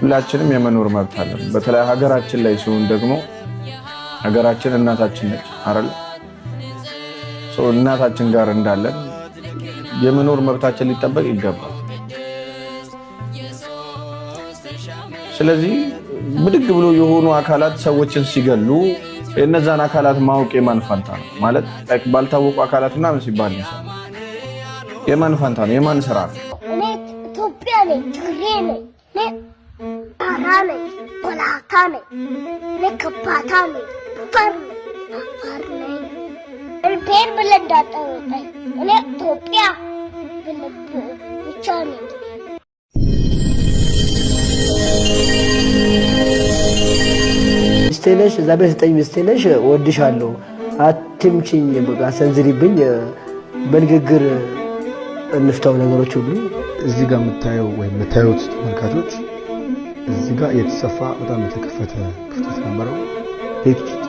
ሁላችንም የመኖር መብት አለን። በተለይ ሀገራችን ላይ ሲሆን ደግሞ ሀገራችን እናታችን ነች አይደል? እናታችን ጋር እንዳለን የመኖር መብታችን ሊጠበቅ ይገባል። ስለዚህ ብድግ ብሎ የሆኑ አካላት ሰዎችን ሲገሉ እነዛን አካላት ማወቅ የማን ፋንታ ነው? ማለት ባልታወቁ አካላትና ምን ሲባል ነው? የማን ፋንታ ነው? የማን ስራ ነው? እኔ ኢትዮጵያ ነኝ፣ ትግሬ ነኝ፣ አማራ ነኝ፣ ወላይታ ነኝ፣ ከፋታ ነኝ፣ አፋር ነኝ። እልቤን ብለህ እንዳጠረጠኝ እኔ ኢትዮጵያ ብቻ ነኝ። ሚስቴነሽ እዛ ቤት ስጠኝ፣ ሚስቴነሽ ወድሻለሁ፣ አትምችኝ፣ በቃ ሰንዝሪብኝ፣ በንግግር እንፍታው ነገሮች ሁሉ። እዚህ ጋር የምታየው ወይም የምታዩት ተመልካቾች እዚህ ጋር የተሰፋ በጣም የተከፈተ ክፍተት ነበረው። ቤት ውስጥ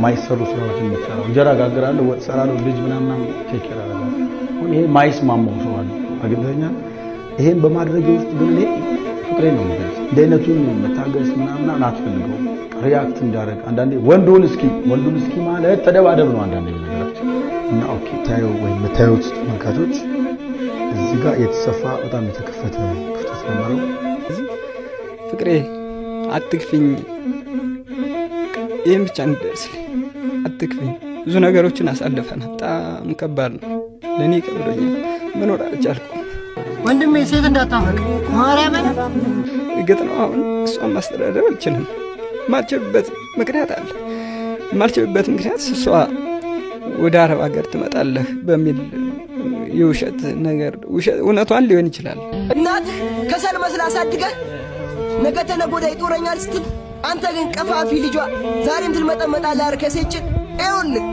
ማይሰሩ ስራዎችን የሚሰራው እንጀራ ጋግራለሁ፣ ወጥ ሰራለሁ፣ ልጅ ምናምን ቴክ ኬር አደርጋለሁ። ይሄ ማይስማማው ሰው አለ አግኝተኛ። ይሄን በማድረግ ውስጥ ግን እኔ ፍቅሬን ነው ማለት ደህነቱን መታገስ ምናምን አትፈልገው ሪአክት እንዳደረግ አንዳንዴ ወንዱን እስኪ ማለት ተደባደብ ነው አንዳንዴ ነገራችን እና ኦኬ ታዩ ወይ የምታዩት ተመልካቾች እዚህ ጋር የተሰፋ በጣም የተከፈተ ክፍተት ነበረው። ፍቅሬ አትክፍኝ፣ ይሄን ብቻ እንደርስልኝ፣ አትክፍኝ። ብዙ ነገሮችን አሳልፈናል። በጣም ከባድ ነው ለኔ፣ ከብዶኛል፣ መኖር አልቻልኩም። ወንድሜ ሴት እንዳታፈቅ ማርያምን። እርግጥ ነው አሁን እሷን ማስተዳደር አልችልም። ማልችልበት ምክንያት አለ። ማልችልበት ምክንያት እሷ ወደ አረብ ሀገር ትመጣለህ በሚል የውሸት ነገር እውነቷን ሊሆን ይችላል። እናት ከሰል መስላ አሳድገህ ነገ ተነገ ወዲያ ይጦረኛል ስትል አንተ ግን ቀፋፊ ልጇ ዛሬም ትልመጠመጣለህ። አርከሰጭን ይኸውልህ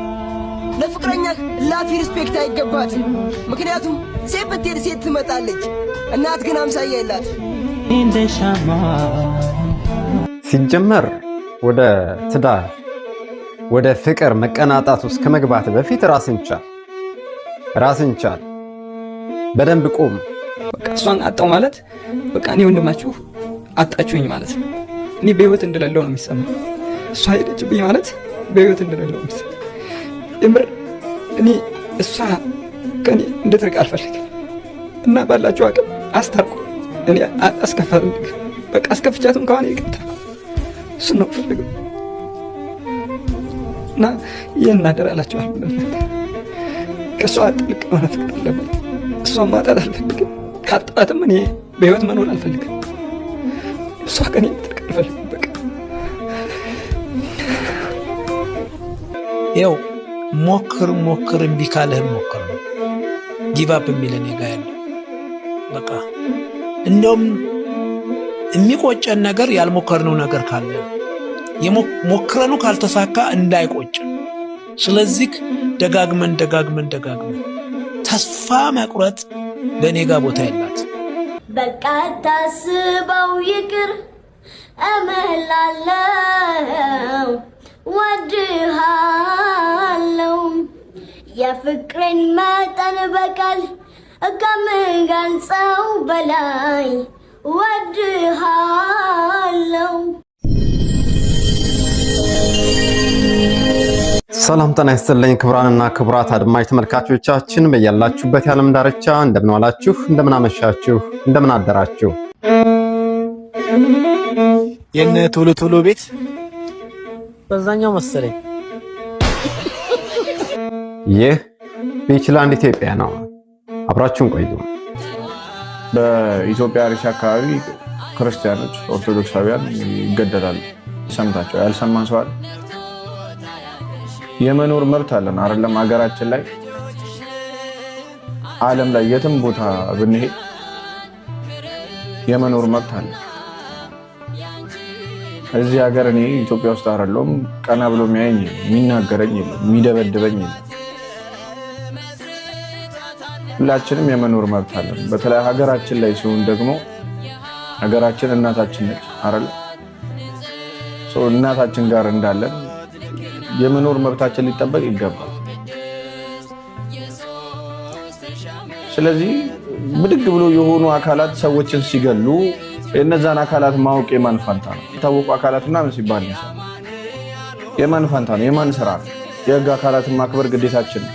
ለፍቅረኛ ላፊ ሪስፔክት አይገባትም። ምክንያቱም ሴት ብትሄድ ሴት ትመጣለች። እናት ግን አምሳያ የላት። ሲጀመር ወደ ትዳር ወደ ፍቅር መቀናጣት ውስጥ ከመግባት በፊት ራስን ቻል፣ በደንብ ቁም። በቃ እሷን አጣው ማለት በቃ እኔ ወንድማችሁ አጣችሁኝ ማለት ነው። እኔ በህይወት እንደሌለው ነው የሚሰማው። እሷ ሄደችብኝ ማለት በህይወት እንደሌለው ነው የሚሰማው። የምር እኔ እሷ ከኔ እንድትርቅ አልፈልግም እና ባላችሁ አቅም አስታርቁ። እኔ አስከፋልኝ፣ በቃ አስከፍቻትም ከሆነ ይቅርታ፣ እሱ ነው ፈልገው እና ይህን እናደራላችኋል ብለን ከእሷ ጥልቅ የሆነ ፍቅር አለብኝ። እሷን ማጣት አልፈልግም። ካጣትም እኔ በህይወት መኖር አልፈልግም። እሷ ከኔ ጥልቅ አልፈልግም። በቃ ያው ሞክር እምቢ ካለህ ሞክር ነው ጊቭ አፕ የሚለን ጋ ያለ በቃ እንደውም የሚቆጨን ነገር ያልሞከርነው ነገር ካለ ሞክረኑ ካልተሳካ እንዳይቆጭ። ስለዚህ ደጋግመን ተስፋ መቁረጥ በእኔ ጋር ቦታ የላት። በቃ ታስበው ይቅር እምላለሁ፣ ወድሃለሁ። የፍቅሬን መጠን በቃል ከምገልጸው በላይ ወድሃለሁ። ሰላም ጤና ይስጥልኝ ክቡራንና ክቡራት አድማጭ ተመልካቾቻችን በያላችሁበት የዓለም ዳርቻ እንደምን ዋላችሁ፣ እንደምን አመሻችሁ፣ እንደምን አደራችሁ። የነ ቶሎ ቤት በዛኛው መሰለኝ። ይህ ቢችላንድ ኢትዮጵያ ነው። አብራችሁን ቆዩ። በኢትዮጵያ ርዕሰ አካባቢ ክርስቲያኖች ኦርቶዶክሳውያን ይገደላሉ። ሰምታችሁ ያልሰማ ሰው አለ? የመኖር መብት አለን አይደለም? ሀገራችን ላይ ዓለም ላይ የትም ቦታ ብንሄድ የመኖር መብት አለ። እዚህ ሀገር እኔ ኢትዮጵያ ውስጥ አይደለም ቀና ብሎ የሚያየኝ የሚናገረኝ የሚደበድበኝ። ሁላችንም የመኖር መብት አለን። በተለይ ሀገራችን ላይ ሲሆን ደግሞ ሀገራችን እናታችን ነች አይደል? እናታችን ጋር እንዳለን የመኖር መብታችን ሊጠበቅ ይገባል። ስለዚህ ብድግ ብሎ የሆኑ አካላት ሰዎችን ሲገሉ እነዛን አካላት ማወቅ የማን ፋንታ ነው? የታወቁ አካላትና ምን ሲባል ነው የማን ፋንታ ነው? የማን ስራ ነው? የህግ አካላትን ማክበር ግዴታችን ነው።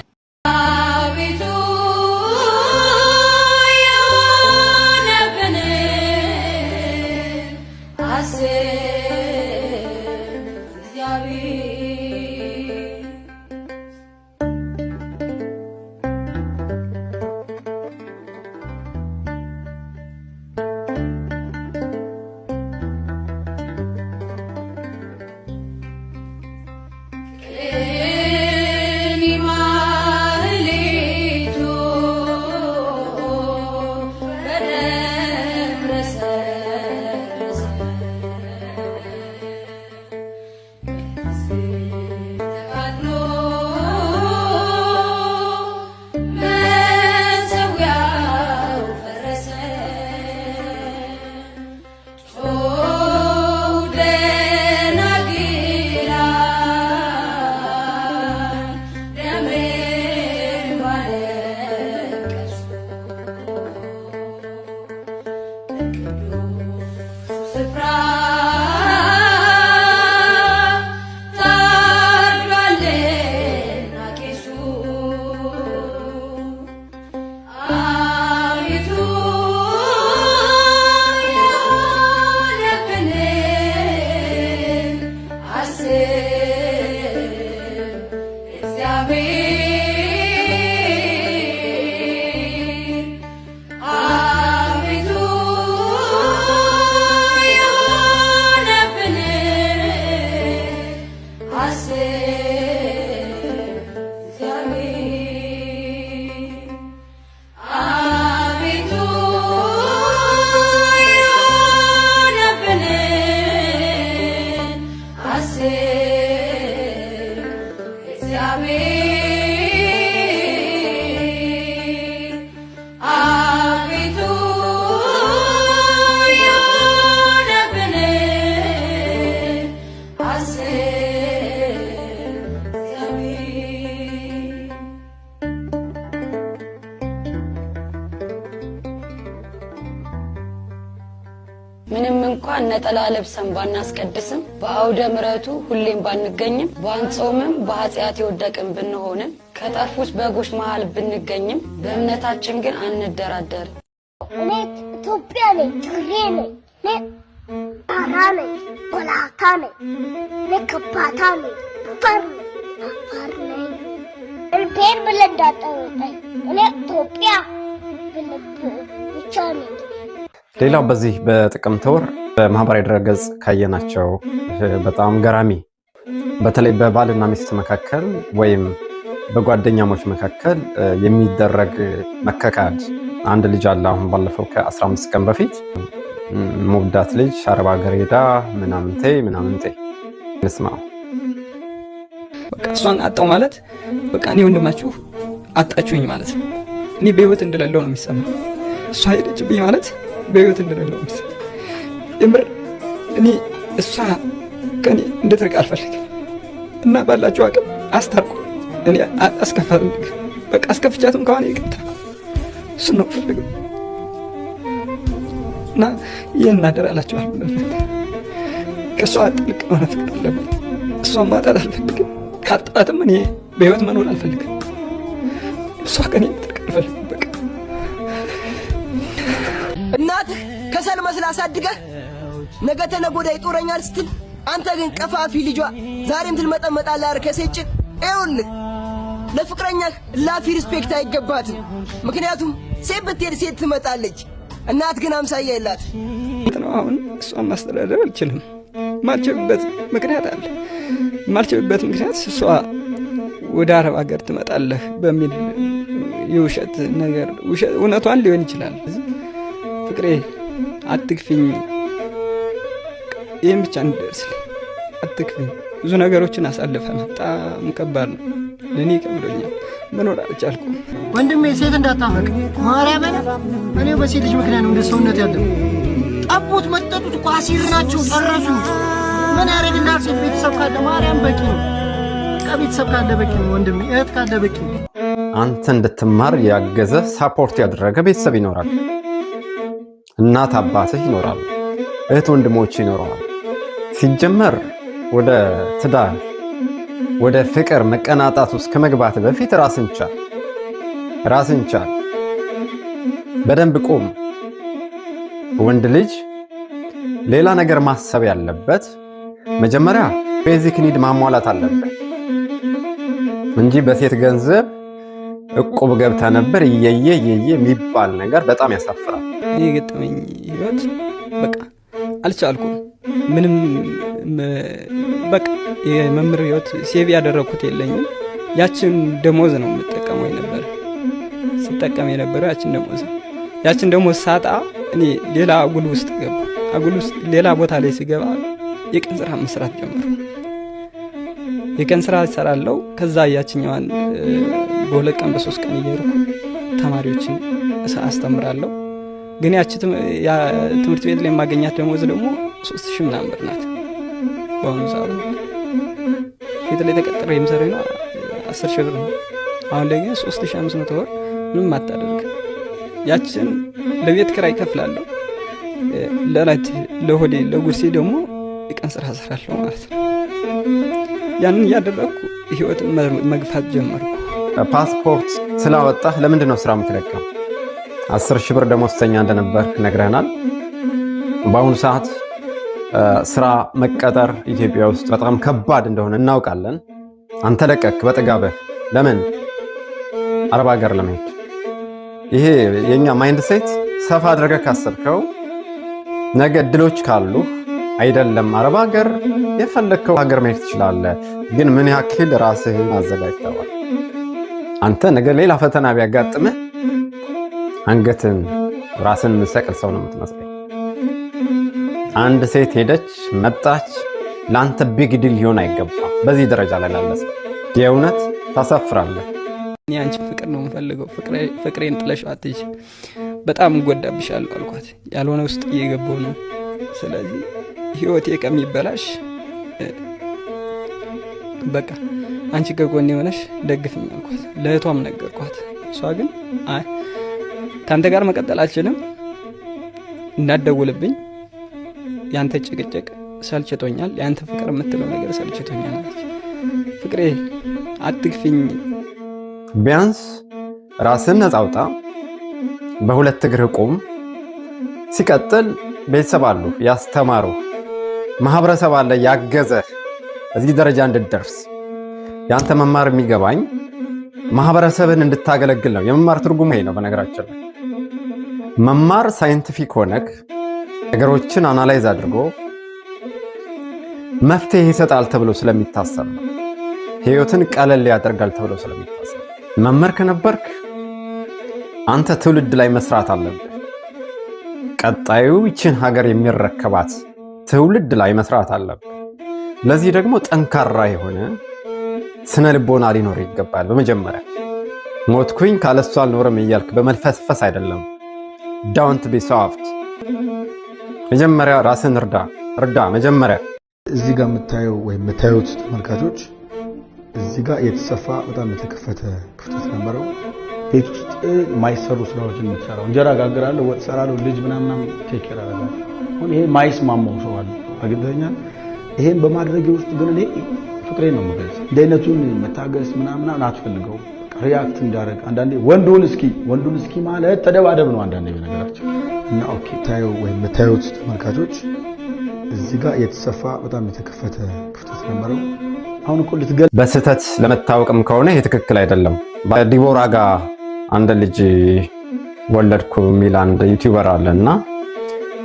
ምንም እንኳን ነጠላ ለብሰን ባናስቀድስም በአውደ ምሕረቱ ሁሌም ባንገኝም ባንጾምም በኃጢአት የወደቅን ብንሆንም ከጠፉት በጎች መሃል ብንገኝም በእምነታችን ግን አንደራደርም። እኔ ኢትዮጵያ ነኝ፣ ትግሬ ነኝ፣ አራ ነኝ፣ ወላይታ ነኝ፣ ከፋታ ነኝ፣ አፋር ነኝ። እልፔን ብለህ እንዳጠይቀኝ እኔ ኢትዮጵያ ብቻ ነኝ። ሌላው በዚህ በጥቅምት ወር በማህበራዊ ድረገጽ ካየናቸው በጣም ገራሚ በተለይ በባልና ሚስት መካከል ወይም በጓደኛሞች መካከል የሚደረግ መከካድ አንድ ልጅ አለ። አሁን ባለፈው ከ15 ቀን በፊት ሙብዳት ልጅ አረብ ሀገር ሄዳ ምናምንቴ እንስማው። በቃ እሷን አጣው ማለት በቃ እኔ ወንድማችሁ አጣችሁኝ ማለት ነው። እኔ በህይወት እንደሌለው ነው የሚሰማው። እሷ ሄደችብኝ ማለት በህይወት እንደሌለው ነው። እምር እኔ እሷ ከኔ እንድትርቅ አልፈልግም እና ባላችሁ አቅም አስታርቁ። እኔ አስከፋልኝ በቃ አስከፍቻትም ከሆነ ይቅርታ እሱ ነው ፈልገው እና ይህን እናደራላችኋል። ከእሷ ጥልቅ የሆነ ፍቅር አለብኝ። እሷን ማጣት አልፈልግም። ካጣትም እኔ በህይወት መኖር አልፈልግም። እሷ ከኔ እንድትርቅ አልፈልግም። በቃ እናትህ ከሰል መስላ አሳድገህ ነገ ተነገ ወዲያ ይጦረኛል ስትል አንተ ግን ቀፋፊ ልጇ ዛሬም ትልመጠመጣለህ። አርከሴጭን ይኸውልህ ለፍቅረኛህ ላፊ ሪስፔክት አይገባትም። ምክንያቱም ሴት ብትሄድ ሴት ትመጣለች። እናት ግን አምሳያ የላት ነው። አሁን እሷን ማስተዳደር አልችልም። ማልችልበት ምክንያት አለ። ማልችልበት ምክንያት እሷ ወደ አረብ ሀገር ትመጣለህ በሚል የውሸት ነገር እውነቷን ሊሆን ይችላል። ፍቅሬ አትክፊኝ፣ ይህም ብቻ እንደርስልኝ፣ አትክፊኝ። ብዙ ነገሮችን አሳልፈን በጣም ከባድ ነው። ለእኔ ከብዶኛል፣ መኖር አልቻልኩም። ወንድሜ ሴት እንዳታፈቅ ማርያምን። እኔ በሴት ልጅ ምክንያት እንደ ሰውነት ያለው ጠቡት መጠጡት እኮ አሲር ናቸው፣ ጨረሱ። ምን ያደርግልሃል? ሴት ቤተሰብ ካለ ማርያም በቂ ነው። ከቤተሰብ ካለ በቂ ነው ወንድሜ፣ እህት ካለ በቂ ነው። አንተ እንድትማር ያገዘ ሳፖርት ያደረገ ቤተሰብ ይኖራል። እናት አባትህ ይኖራል። እህት ወንድሞች ይኖራል። ሲጀመር ወደ ትዳር ወደ ፍቅር መቀናጣት ውስጥ ከመግባት በፊት ራስን ቻል። በደንብ ቁም። ወንድ ልጅ ሌላ ነገር ማሰብ ያለበት መጀመሪያ ቤዚክ ኒድ ማሟላት አለበት እንጂ በሴት ገንዘብ እቁብ ገብታ ነበር እየየ የሚባል ነገር በጣም ያሳፍራል። ይሄ ገጠመኝ ህይወት በቃ አልቻልኩም። ምንም በቃ የመምህር ህይወት ሴቭ ያደረኩት የለኝም። ያችን ደሞዝ ነው የምጠቀመው የነበረው ያችን ደሞዝ ሳጣ እኔ ሌላ አጉል ውስጥ ሌላ ቦታ ላይ ሲገባ የቀን ስራ መስራት ጀመርኩ። የቀን ስራ እሰራለሁ። ከዛ ያችኛዋን በሁለት ቀን በሶስት ቀን እየሄድኩ ተማሪዎችን አስተምራለሁ። ግን ያቺ ትምህርት ቤት ላይ የማገኛት ደሞዝ ደግሞ 3000 ምናምን ብር ናት በአሁኑ ሰዓት። ፊት ላይ ተቀጥሬ የምሰራው ነው 10000 ብር ነው። አሁን ላይ ግን 3500 ብር ምንም አታደርግ። ያችን ለቤት ኪራይ እከፍላለሁ። ለራት ለሆዴ ለጉርሴ ደግሞ የቀን ስራ እሰራለሁ ማለት ነው። ያንን እያደረኩ ህይወት መግፋት ጀመርኩ። ፓስፖርት ስላወጣህ ለምንድን ነው ስራ የምትለቀው? 10000 ብር ደሞዝተኛ እንደነበርክ ነግረናል። በአሁኑ ሰዓት ስራ መቀጠር ኢትዮጵያ ውስጥ በጣም ከባድ እንደሆነ እናውቃለን። አንተ ለቀክ በጥጋብህ። ለምን? አረብ ሀገር ለመሄድ። ይሄ የኛ ማይንድ ሴት ሰፋ አድርገህ ካሰብከው ነገ እድሎች ካሉ አይደለም አረብ ሀገር የፈለከው ሀገር መሄድ ትችላለህ። ግን ምን ያክል ራስህን አዘጋጅተዋል? አንተ ነገ ሌላ ፈተና ቢያጋጥምህ አንገትን ራስን ምሰቅል ሰው ነው የምትመስለው። አንድ ሴት ሄደች መጣች ለአንተ ቢግ ዲል ሊሆን አይገባም። በዚህ ደረጃ ላይ ላለሰ የእውነት ታሳፍራለህ። እኔ አንቺ ፍቅር ነው የምፈልገው፣ ፍቅሬን ጥለሽው አትሂጂ፣ በጣም እንጎዳብሻለሁ አልኳት። ያልሆነ ውስጥ እየገባሁ ነው። ስለዚህ ህይወቴ ከሚበላሽ በቃ አንቺ ከጎኔ ሆነሽ ደግፍኝ አልኳት። ለእህቷም ነገርኳት። እሷ ግን አይ ካንተ ጋር መቀጠል አልችልም፣ እንዳትደውልብኝ፣ ያንተ ጭቅጭቅ ሰልችቶኛል፣ ያንተ ፍቅር የምትለው ነገር ሰልችቶኛል አለች። ፍቅሬ አትግፊኝ። ቢያንስ ራስን ነፃ አውጣ፣ በሁለት እግርህ ቁም። ሲቀጥል ቤተሰብ አሉ ያስተማሩ፣ ማህበረሰብ አለ ያገዘህ እዚህ ደረጃ እንድትደርስ። ያንተ መማር የሚገባኝ ማህበረሰብን እንድታገለግል ነው። የመማር ትርጉም ይሄ ነው። በነገራችን ላይ መማር ሳይንቲፊክ ሆነክ ነገሮችን አናላይዝ አድርጎ መፍትሄ ይሰጣል ተብሎ ስለሚታሰብ ነው። ህይወትን ቀለል ያደርጋል ተብሎ ስለሚታሰብ መምህር ከነበርክ አንተ ትውልድ ላይ መስራት አለብህ። ቀጣዩ ይችን ሀገር የሚረከባት ትውልድ ላይ መስራት አለብህ። ለዚህ ደግሞ ጠንካራ የሆነ ስነ ልቦና ሊኖር ይገባል። በመጀመሪያ ሞትኩኝ ካለሷ አልኖርም እያልክ በመልፈስፈስ አይደለም። ዳውንት ቢ ሶፍት። መጀመሪያ ራስን እርዳ። መጀመሪያ እዚህ ጋር የምታዩት ተመልካቾች እዚህ ጋር የተሰፋ በጣም የተከፈተ ክፍተት ነበረው። ቤት ውስጥ ማይሰሩ ስራዎችን የምትሰራው እንጀራ ጋግራለሁ፣ ወጥ ሰራለሁ፣ ልጅ ምናምን ቴክ ኬር አደረጋለሁ። አሁን ይሄ ማይስማማው ሰው አለ አግኝተኛል። ይሄን በማድረግ ውስጥ ግን እኔ ፍቅሬን ነው የምገልጽ። እንደ አይነቱን መታገስ ምናምን አትፈልገው። ሪያክት እንዳደረግ አንዳንዴ ወንዱን እስኪ ማለት ተደባደብ ነው አንዳንዴ በነገራችን እና ኦኬ የምታዩት ተመልካቾች እዚህ ጋር የተሰፋ በጣም የተከፈተ ክፍተት ነበረው። አሁን እኮ በስህተት ለመታወቅም ከሆነ ይሄ ትክክል አይደለም። ዲቦራ ጋር አንድ ልጅ ወለድኩ የሚል አንድ ዩቲዩበር አለና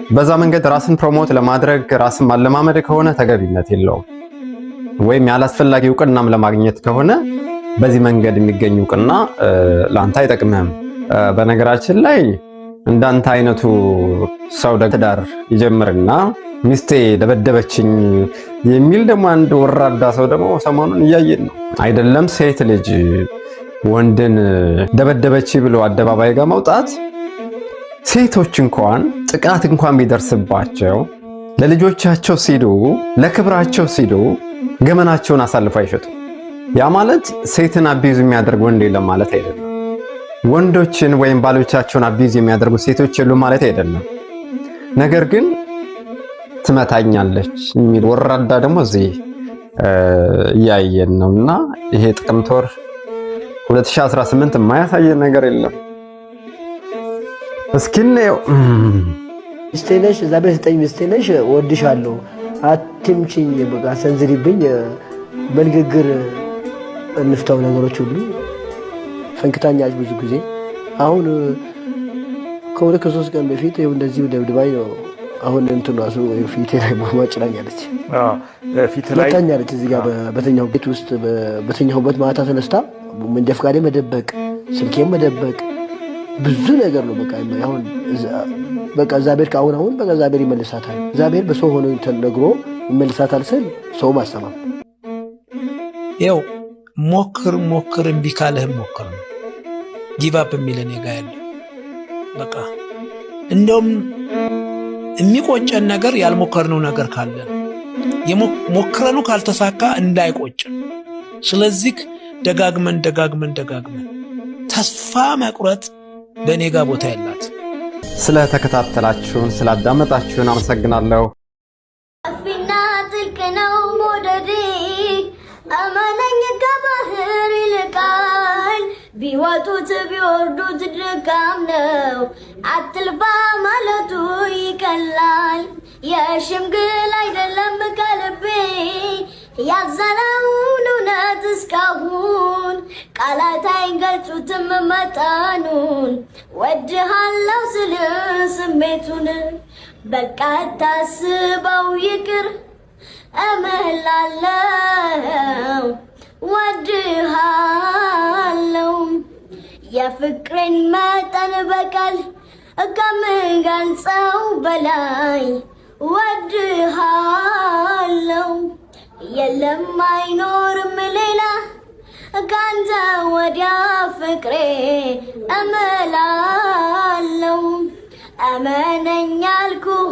በዛ መንገድ ራስን ፕሮሞት ለማድረግ ራስን ማለማመድ ከሆነ ተገቢነት የለውም። ወይም ያላስፈላጊ እውቅናም ለማግኘት ከሆነ በዚህ መንገድ የሚገኝ እውቅና ለአንተ አይጠቅምህም። በነገራችን ላይ እንዳንተ አይነቱ ሰው ትዳር ይጀምርና ሚስቴ ደበደበችኝ የሚል ደግሞ አንድ ወራዳ ሰው ደግሞ ሰሞኑን እያየን ነው። አይደለም ሴት ልጅ ወንድን ደበደበች ብሎ አደባባይ ጋር መውጣት፣ ሴቶች እንኳን ጥቃት እንኳን ቢደርስባቸው ለልጆቻቸው ሲሉ ለክብራቸው ሲሉ ገመናቸውን አሳልፈው አይሸጡም። ያ ማለት ሴትን አቢዩዝ የሚያደርግ ወንድ የለም ማለት አይደለም። ወንዶችን ወይም ባሎቻቸውን አቢዩዝ የሚያደርጉ ሴቶች የሉም ማለት አይደለም። ነገር ግን ትመታኛለች የሚል ወራዳ ደግሞ እዚህ እያየን ነውና ይሄ ጥቅምት ወር 2018 የማያሳየን ነገር የለም። እስኪ ነው ሚስቴነሽ እዛ ቤት ስጠኝ ሚስቴነሽ ወድሻለሁ አትምቺኝ በቃ ሰንዝሪብኝ በንግግር እንፍታው ነገሮች ሁሉ ፈንክታኛች ብዙ ጊዜ አሁን ከሁለት ከሶስት ቀን በፊት ይኸው እንደዚህ ደብድባኝ ነው አሁን እንትን ነው አሱ ፊቴ ላይ ማማጭላኛለች ፊት ላይ ታኛለች እዚህ ጋር በተኛው ቤት ውስጥ በተኛውበት ማታ ተነስታ መንጃ ፈቃዴ መደበቅ ስልኬን መደበቅ ብዙ ነገር ነው በቃ አሁን በቃ ዛቤር ካሁን በቃ ዛቤር ይመልሳታል ዛቤር በሰው ሆኖ ተነግሮ ይመልሳታል ስል ሰው ማስተማም ይኸው ሞክር እምቢ ካለህ ሞክር ነው ጊቭ አፕ የሚለን የጋ ያለ በቃ እንደውም የሚቆጨን ነገር ያልሞከርነው ነገር ካለ ሞክረኑ ካልተሳካ እንዳይቆጭ ስለዚህ ደጋግመን ተስፋ መቁረጥ በእኔ ጋር ቦታ ያላት ስለተከታተላችሁን ስላዳመጣችሁን አመሰግናለሁ። አፊና ጥልቅ ነው ሞደዴ አማናኝ ከባህር ይልቃል ቢወጡት ቢወርዱት ድካም ነው አትልፋ ማለቱ ይቀላል የሽምግል አይደለም ከልቤ ያዘነውን እውነት እስካሁን ቃላት አይገልጹትም መጠኑን ወድሃለው ስል ስሜቱን በቃ ታስበው ይቅር እምላለሁ ወድሃለው የፍቅሬን መጠን በቃል ከምገልጸው በላይ ወድሃለው የለም አይኖርም ሌላ ካንተ ወዲያ ፍቅሬ እምላለሁ እመነኝ አልኩህ